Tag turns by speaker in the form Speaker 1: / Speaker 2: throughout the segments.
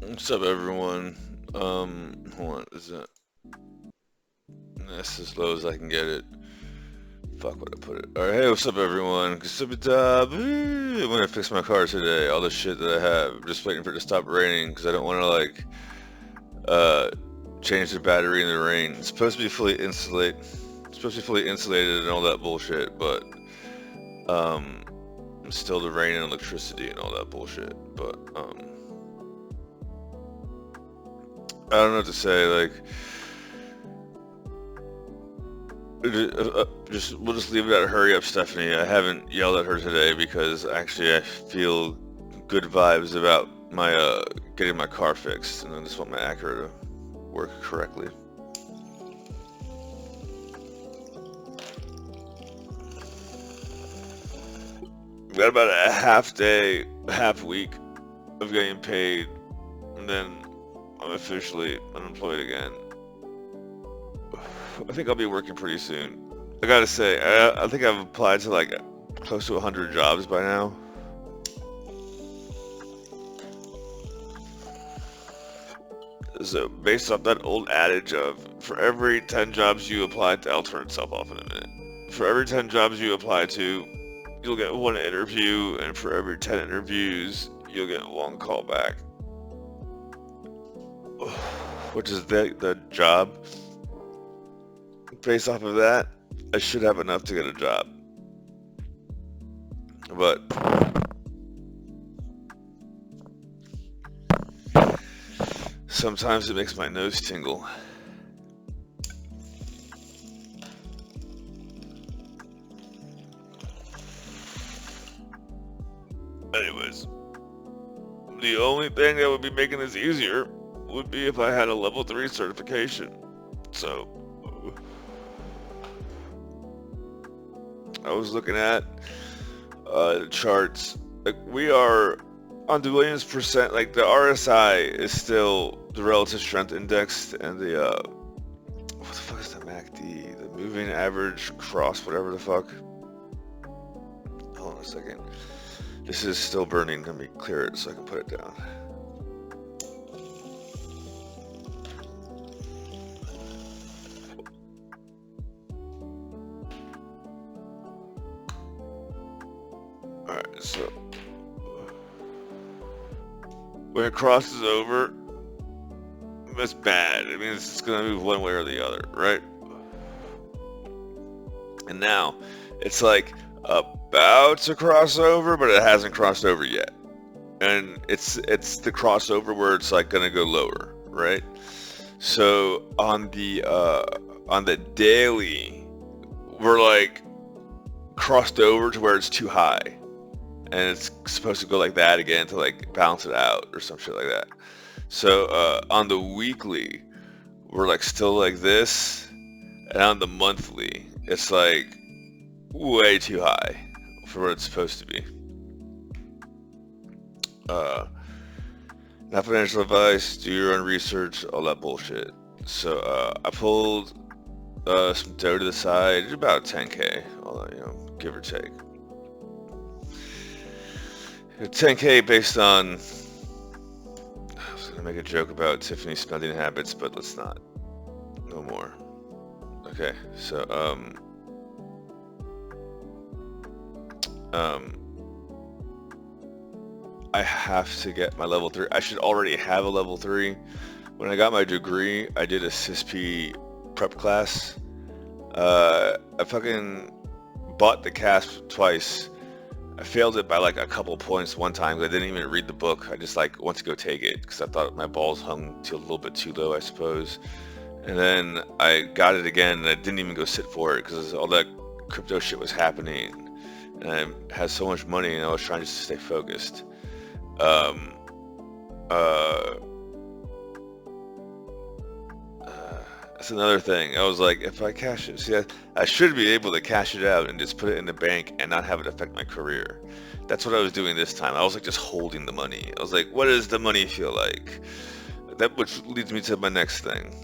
Speaker 1: What's up, everyone? Hold on, is that that's as low as I can get it? Fuck, what I put it? All right, hey, what's up, everyone? I'm gonna fix my car today. All the shit that I have, just waiting for it to stop raining because I don't want to uh change the battery in the rain. It's supposed to be fully insulate. It's supposed to be fully insulated and all that bullshit, but um, still the rain and electricity and all that bullshit. But I don't know what to say. Like, just we'll just leave it at hurry up, Stephanie. I haven't yelled at her today because actually I feel good vibes about my getting my car fixed, and I just want my Acura to work correctly. We've got about a half day, half week of getting paid, and then I'm officially unemployed again. I think I'll be working pretty soon. I gotta say, I think I've applied to like close to 100 jobs by now. So based off that old adage of for every 10 jobs you apply to, I'll turn itself off in a minute. For every 10 jobs you apply to, you'll get one interview, and for every 10 interviews, you'll get one call back. Which is the job. Based off of that, I should have enough to get a job. But sometimes it makes my nose tingle. Anyways, the only thing that would be making this easier would be if I had a level 3 certification. So, I was looking at charts. Like, we are on the Williams percent, like the RSI is still the relative strength index, and the what the fuck is the MACD? The moving average cross, whatever the fuck. Hold on a second. This is still burning. Let me clear it so I can put it down. Alright, so when it crosses over, that's bad. I mean, it's gonna move one way or the other, right? And now it's like about to cross over, but it hasn't crossed over yet. And it's the crossover where it's like gonna go lower, right? So on the daily, we're like crossed over to where it's too high, and it's supposed to go like that again to like balance it out or some shit like that. So on the weekly, we're like still like this, and on the monthly, it's like way too high for what it's supposed to be. Uh, Not financial advice. Do your own research. All that bullshit. So I pulled some dough to the side, about 10K, give or take. 10K based on. I was gonna make a joke about Tiffany's spending habits, but let's not. No more. Okay, so um, I have to get my level 3. I should already have a level 3. When I got my degree, I did a CISP prep class. I fucking bought the CASP twice. I failed it by like a couple points one time because I didn't even read the book. I just like went to go take it because I thought my balls hung a little bit too low, I suppose. And then I got it again, and I didn't even go sit for it because all that crypto shit was happening, and I had so much money, and I was trying just to stay focused. Um, uh, that's another thing. I was like, if I cash it, see, I should be able to cash it out and just put it in the bank and not have it affect my career. That's what I was doing this time. I was like just holding the money. I was like, what does the money feel like? That which leads me to my next thing.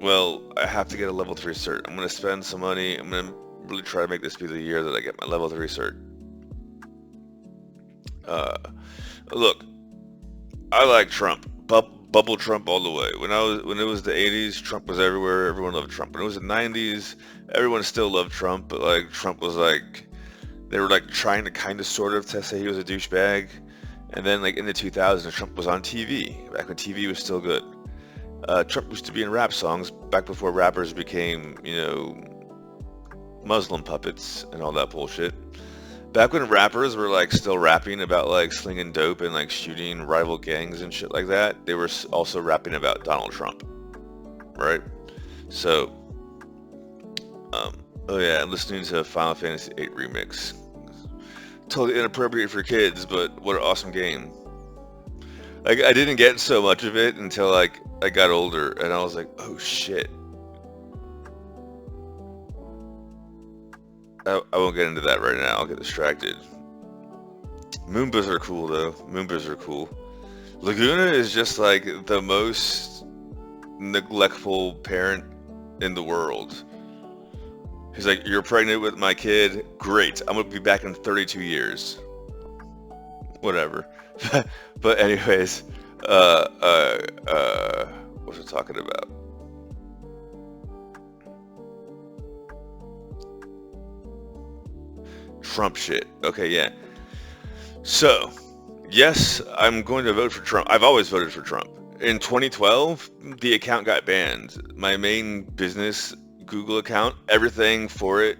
Speaker 1: Well, I have to get a level 3 cert. I'm gonna spend some money. I'm gonna really try to make this be the year that I get my level 3 cert. Uh, Look, I like Trump. Bubble Trump all the way. When it was the 80s, Trump was everywhere. Everyone loved Trump. When it was the 90s, everyone still loved Trump, but like Trump was like they were like trying to kind of sort of to say he was a douchebag. And then like in the 2000s, Trump was on TV back when TV was still good. Trump used to be in rap songs back before rappers became, Muslim puppets and all that bullshit. Back when rappers were like still rapping about like slinging dope and like shooting rival gangs and shit like that, they were also rapping about Donald Trump, right? So, oh yeah, I'm listening to Final Fantasy VIII Remix. Totally inappropriate for kids, but what an awesome game. Like I didn't get so much of it until like I got older, and I was like, oh shit. I won't get into that right now. I'll get distracted. Moombas are cool though. Moombas are cool. Laguna is just like the most neglectful parent in the world. He's like, you're pregnant with my kid? Great. I'm gonna be back in 32 years. Whatever. But anyways, what was I talking about? Trump shit. Okay, yeah. So, yes, I'm going to vote for Trump. I've always voted for Trump. In 2012, the account got banned. My main business Google account, everything for it,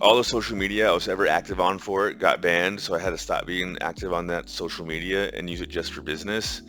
Speaker 1: all the social media I was ever active on for it got banned, so I had to stop being active on that social media and use it just for business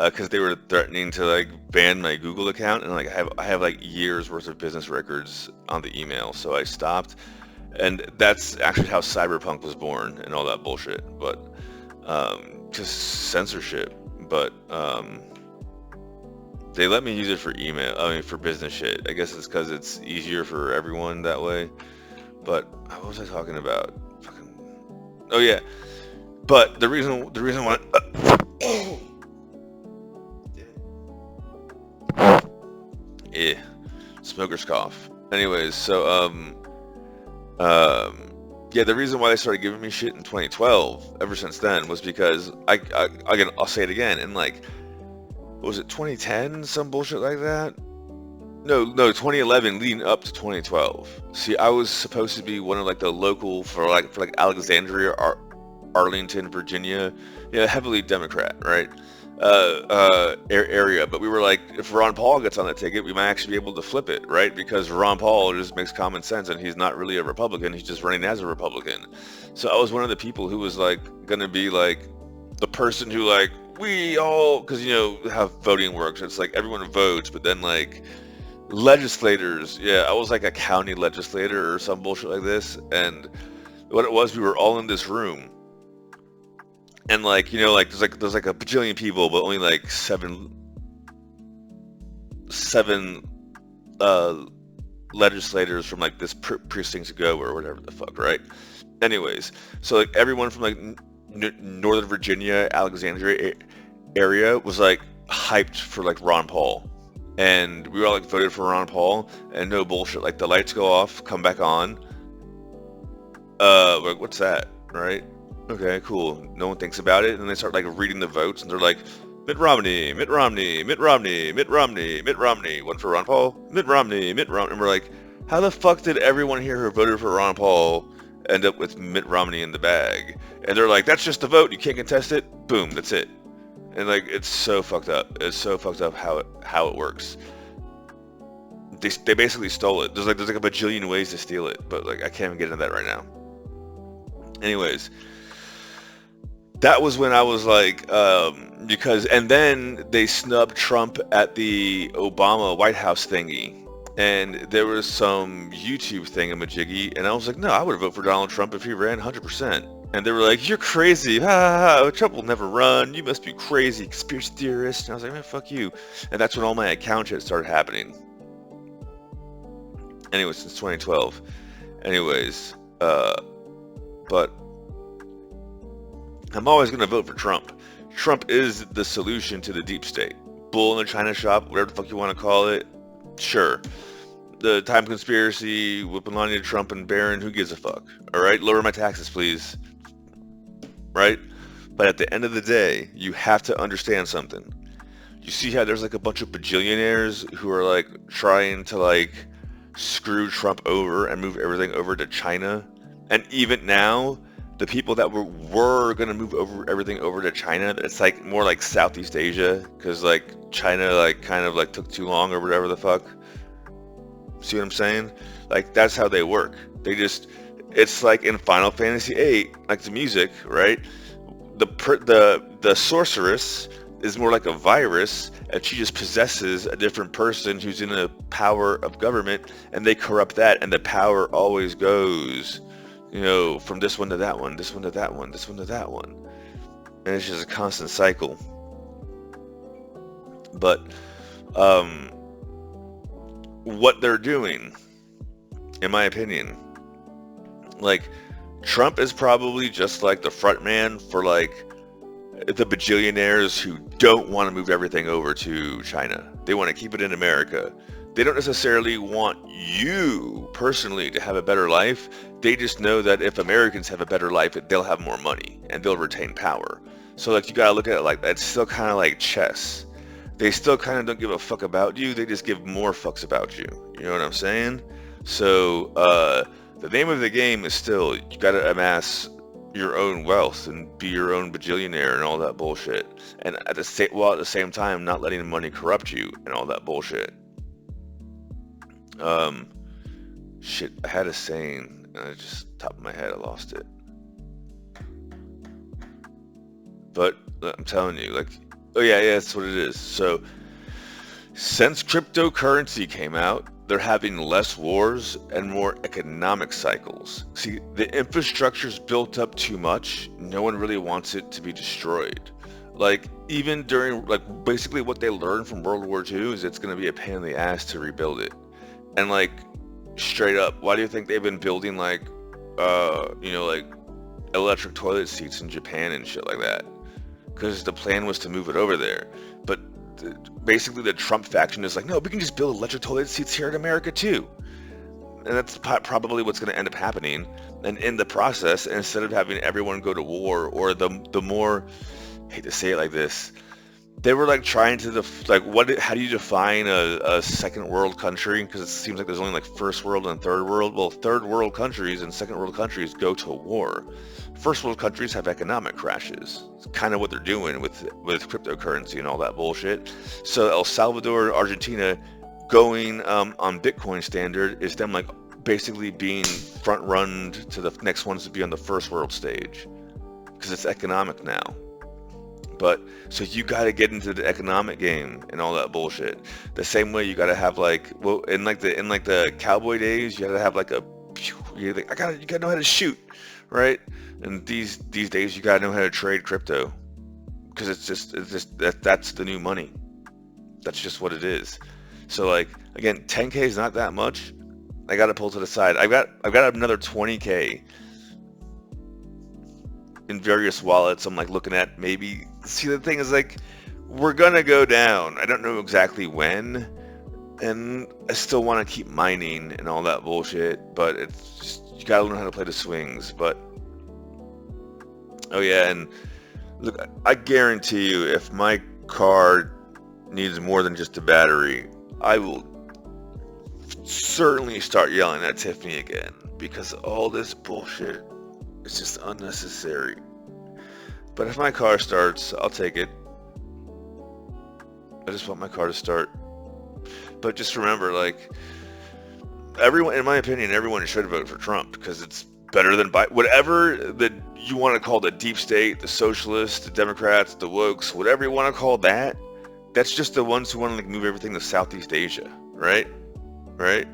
Speaker 1: because they were threatening to like ban my Google account, and like I have like years worth of business records on the email, so I stopped. And that's actually how Cyberpunk was born and all that bullshit, but just censorship. But they let me use it for email, for business shit. I guess it's because it's easier for everyone that way. But what was I talking about? Oh yeah. But the reason why yeah, smoker's cough. Anyways, so yeah, the reason why they started giving me shit in 2012, ever since then, was because again, I'll say it again, in like, what was it, 2010, some bullshit like that? No, 2011, leading up to 2012. See, I was supposed to be one of like the local for like Alexandria, Arlington, Virginia, heavily Democrat, right? Area, but we were like, if Ron Paul gets on the ticket, we might actually be able to flip it, right? Because Ron Paul just makes common sense, and he's not really a Republican; he's just running as a Republican. So I was one of the people who was like gonna be like the person who like we all, because how voting works. It's like everyone votes, but then like legislators, yeah, I was like a county legislator or some bullshit like this, and what it was, we were all in this room. And like like there's like a bajillion people, but only like seven legislators from like this precinct to go or whatever the fuck, right? Anyways, so like everyone from like Northern Virginia, Alexandria area was like hyped for like Ron Paul, and we all like voted for Ron Paul, and no bullshit, like the lights go off, come back on. Like, what's that, right? Okay, cool. No one thinks about it, and then they start like reading the votes, and they're like, Mitt Romney, Mitt Romney, Mitt Romney, Mitt Romney, Mitt Romney. One for Ron Paul, Mitt Romney, Mitt Romney. And we're like, how the fuck did everyone here who voted for Ron Paul end up with Mitt Romney in the bag? And they're like, that's just a vote. You can't contest it. Boom, that's it. And like, it's so fucked up. It's so fucked up how it works. They basically stole it. There's like a bajillion ways to steal it, but like I can't even get into that right now. Anyways. That was when I was like, because, and then they snubbed Trump at the Obama White House thingy, and there was some YouTube thingamajiggy, and I was like, no, I would vote for Donald Trump if he ran 100%. And they were like, you're crazy, Trump will never run, you must be crazy, conspiracy theorist. And I was like, man, fuck you. And that's when all my account shit started happening. Anyway, since 2012. Anyways, but I'm always going to vote for Trump. Trump is the solution to the deep state. Bull in the China shop, whatever the fuck you want to call it. Sure. The time conspiracy with Melania Trump and Barron, who gives a fuck? Alright, lower my taxes, please. Right? But at the end of the day, you have to understand something. You see how there's like a bunch of bajillionaires who are like trying to like screw Trump over and move everything over to China? And even now, the people that were going to move over everything over to China, it's like more like Southeast Asia, because like China like kind of like took too long or whatever the fuck. See what I'm saying? Like that's how they work. They just, it's like in Final Fantasy VIII, like the music, right? The sorceress is more like a virus, and she just possesses a different person who's in the power of government, and they corrupt that, and the power always goes, you know, from this one to that one, this one to that one, this one to that one, and it's just a constant cycle. But what they're doing, in my opinion, like Trump is probably just like the front man for like the bajillionaires who don't want to move everything over to China. They want to keep it in America. They don't necessarily want you personally to have a better life. They just know that if Americans have a better life, they'll have more money and they'll retain power. So like you gotta look at it like that. It's still kind of like chess. They still kind of don't give a fuck about you. They just give more fucks about you. You know what I'm saying? So the name of the game is still, you gotta amass your own wealth and be your own bajillionaire and all that bullshit, and at the same time not letting money corrupt you and all that bullshit. Shit, I had a saying and I just, top of my head, I lost it. But I'm telling you, like, oh yeah, that's what it is. So since cryptocurrency came out, they're having less wars and more economic cycles. See, the infrastructure's built up too much. No one really wants it to be destroyed. Like, even during, like, basically what they learned from World War II is it's going to be a pain in the ass to rebuild it. And, like, straight up, why do you think they've been building, like, you know, like, electric toilet seats in Japan and shit like that? Because the plan was to move it over there. But basically the Trump faction is like, no, we can just build electric toilet seats here in America too. And that's probably what's going to end up happening. And in the process, instead of having everyone go to war, or the more, I hate to say it like this, they were like trying to how do you define a second world country? Because it seems like there's only like first world and third world. Well, third world countries and second world countries go to war. First world countries have economic crashes. It's kind of what they're doing with cryptocurrency and all that bullshit. So El Salvador, Argentina, going on Bitcoin standard is them like basically being front run to the next ones to be on the first world stage, because it's economic now. But so you got to get into the economic game and all that bullshit. The same way you got to have like, well, in like the cowboy days, you got to have like you got to know how to shoot, right? And these days you got to know how to trade crypto, because it's just that's the new money. That's just what it is. So like, again, 10K is not that much. I got to pull to the side. I've got another 20K in various wallets. I'm like looking at, maybe, see, the thing is like, we're gonna go down. I don't know exactly when, and I still want to keep mining and all that bullshit, but it's just, you gotta learn how to play the swings. But oh yeah, and look, I guarantee you, if my car needs more than just a battery, I will certainly start yelling at Tiffany again, because all this bullshit, it's just unnecessary. But if my car starts, I'll take it. I just want my car to start. But just remember, like, everyone, in my opinion, everyone should vote for Trump, because it's better than whatever that you want to call the deep state, the socialists, the Democrats, the wokes, whatever you want to call that. That's just the ones who want to like move everything to Southeast Asia, right? Right?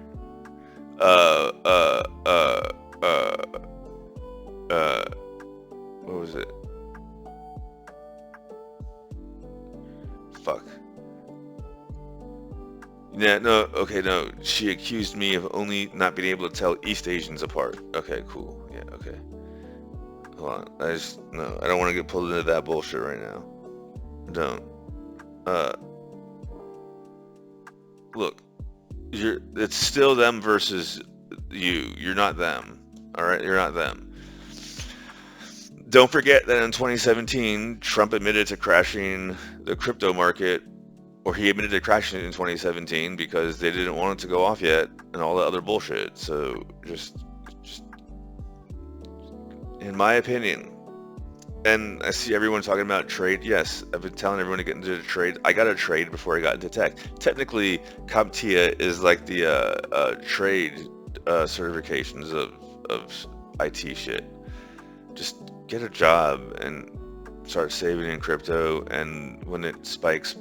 Speaker 1: What was it? Fuck. Yeah, no, okay, no. She accused me of only not being able to tell East Asians apart. Okay, cool. Yeah, okay. Hold on. I don't want to get pulled into that bullshit right now. Don't. Look, it's still them versus you. You're not them. All right, you're not them. don't forget that in 2017, Trump admitted to crashing the crypto market, or he admitted to crashing it in 2017 because they didn't want it to go off yet and all that other bullshit. So just in my opinion, and I see everyone talking about trade. Yes, I've been telling everyone to get into the trade. I got a trade before I got into tech. Technically, CompTIA is like the trade certifications of IT shit. Just get a job and start saving in crypto, and when it spikes,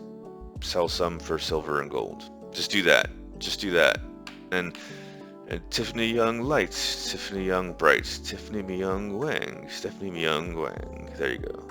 Speaker 1: sell some for silver and gold. Just do that. Just do that. And Tiffany Young Lights, Tiffany Young Brights, Tiffany Myung Wang, Stephanie Myung Wang. There you go.